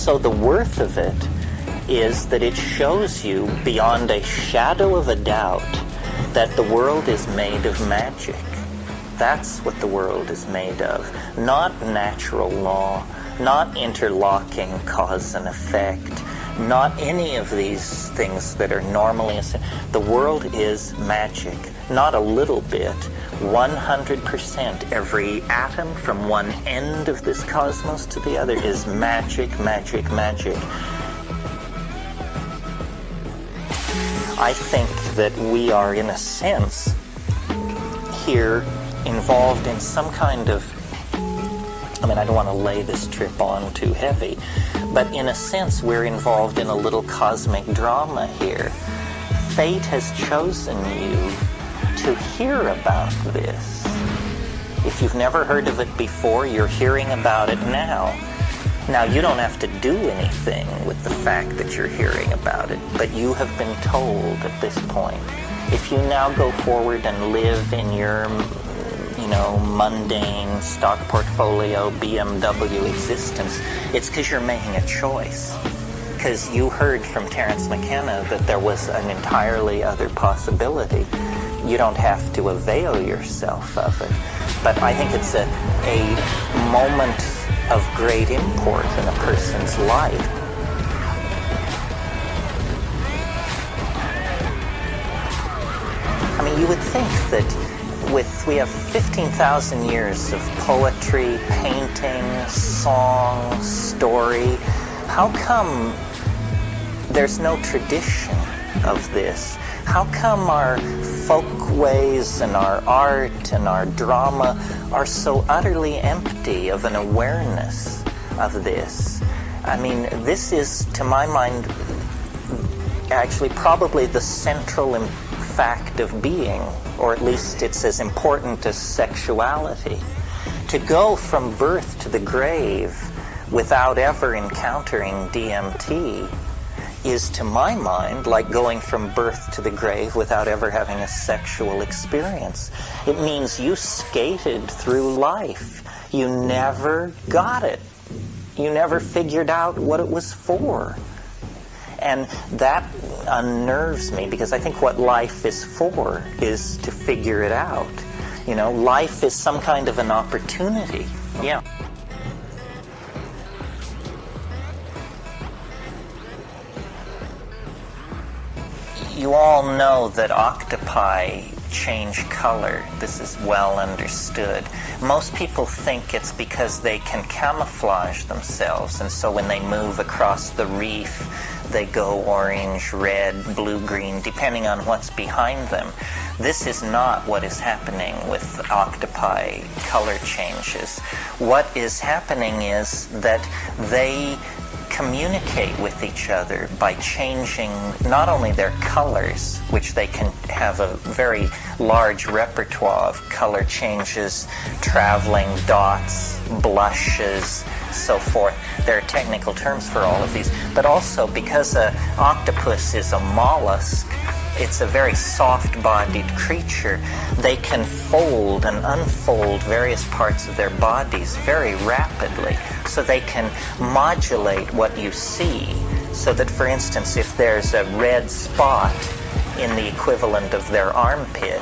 so the worth of it is that it shows you beyond a shadow of a doubt that the world is made of magic. That's what the world is made of. Not natural law, not interlocking cause and effect, not any of these things that are normally... The world is magic. Not a little bit. 100%. Every atom from one end of this cosmos to the other is magic, magic, magic. I think that we are, in a sense, here involved in some kind of... I don't want to lay this trip on too heavy, but in a sense we're involved in a little cosmic drama here. Fate has chosen you to hear about this. If you've never heard of it before, you're hearing about it now. Now, you don't have to do anything with the fact that you're hearing about it, but you have been told at this point. If you now go forward and live in your, mundane stock portfolio BMW existence, it's because you're making a choice. Because you heard from Terence McKenna that there was an entirely other possibility. You don't have to avail yourself of it. But I think it's a moment of great import in a person's life. You would think that we have 15,000 years of poetry, painting, song, story. How come there's no tradition of this? How come our folkways and our art and our drama are so utterly empty of an awareness of this? This is, to my mind, actually probably the central fact of being, or at least it's as important as sexuality. To go from birth to the grave without ever encountering DMT is, to my mind, like going from birth to the grave without ever having a sexual experience. It means you skated through life. You never got it. You never figured out what it was for. And that unnerves me, because I think what life is for is to figure it out. Life is some kind of an opportunity. Yeah. You all know that octopi change color. This is well understood. Most people think it's because they can camouflage themselves, and so when they move across the reef, they go orange, red, blue-green, depending on what's behind them. This is not what is happening with octopi color changes. What is happening is that they communicate with each other by changing not only their colors, which they can have a very large repertoire of color changes, traveling dots, blushes, so forth. There are technical terms for all of these, but also because an octopus is a mollusk, it's a very soft-bodied creature. They can fold and unfold various parts of their bodies very rapidly, so they can modulate what you see. So that, for instance, if there's a red spot in the equivalent of their armpit,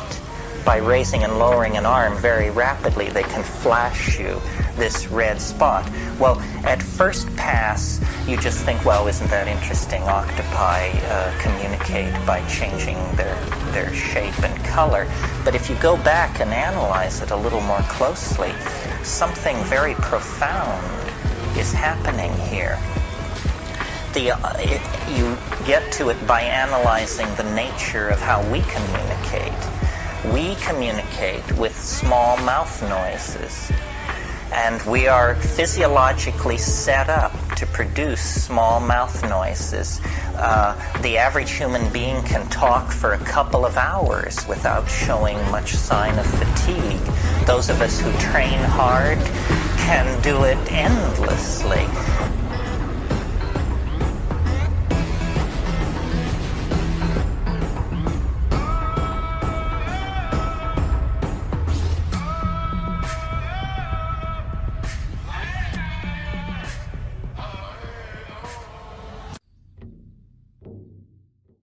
by raising and lowering an arm very rapidly, they can flash you this red spot. Well, at first pass, you just think, well, isn't that interesting? Octopi communicate by changing their shape and color. But if you go back and analyze it a little more closely, something very profound is happening here. You get to it by analyzing the nature of how we communicate. We communicate with small mouth noises. And we are physiologically set up to produce small mouth noises. The average human being can talk for a couple of hours without showing much sign of fatigue. Those of us who train hard can do it endlessly.